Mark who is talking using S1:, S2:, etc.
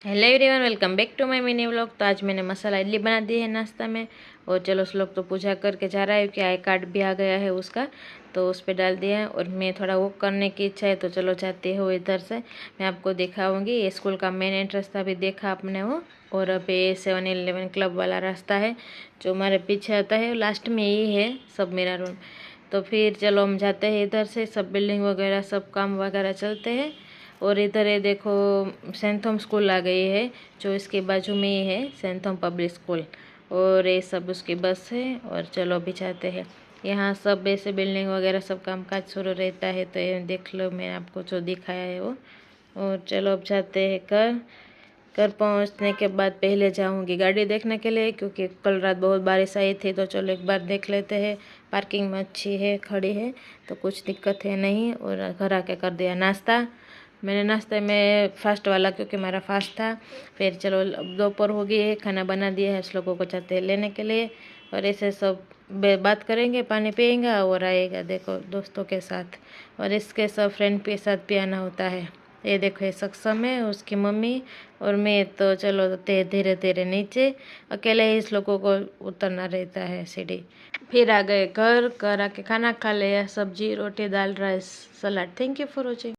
S1: Hello everyone, welcome back to my mini vlog. तो आज मैंने मसाला इडली बना दी है नाश्ता में। और चलो श्लोक तो पूजा करके जा रहा है कि आई कार्ड भी आ गया है उसका, तो उस पर डाल दिया है। और मैं थोड़ा वॉक करने की इच्छा है, तो चलो जाते हो इधर से। मैं आपको दिखाऊंगी। ये स्कूल का मेन एंट्रेंस था, अभी देखा आपने वो। और अब ये 7-11 क्लब वाला रास्ता है जो हमारे पीछे आता है, लास्ट में ही है सब मेरा रूम। तो फिर चलो हम जाते हैं इधर से। सब बिल्डिंग वगैरह सब काम वगैरह चलते हैं। और इधर ये देखो सेंट थॉम स्कूल आ गई है, जो इसके बाजू में ही है सेंट थॉम पब्लिक स्कूल। और ये सब उसकी बस है। और चलो अभी जाते हैं। यहाँ सब ऐसे बिल्डिंग वगैरह सब कामकाज शुरू रहता है, तो ये देख लो मैं आपको जो दिखाया है वो। और चलो अब जाते हैं घर पहुँचने के बाद पहले जाऊंगी गाड़ी देखने के लिए, क्योंकि कल रात बहुत बारिश आई थी। तो चलो एक बार देख लेते हैं। पार्किंग में अच्छी है, खड़ी है, तो कुछ दिक्कत है नहीं। और घर आके कर दिया नाश्ता। मैंने नाश्ते में फास्ट वाला, क्योंकि मेरा फास्ट था। फिर चलो अब दोपहर हो गई है, खाना बना दिया है, लोगों को चाहते हैं लेने के लिए। और ऐसे सब बात करेंगे, पानी पियेंगे और आएगा देखो दोस्तों के साथ। और इसके सब फ्रेंड के साथ भी आना होता है। ये देखो ये सक्षम है, उसकी मम्मी और मैं। तो चलो धीरे धीरे नीचे अकेले ही इस लोगों को उतरना रहता है सीढ़ी। फिर आ गए घर आके खाना खा लिया, सब्जी रोटी दाल rice salad. Thank you for watching.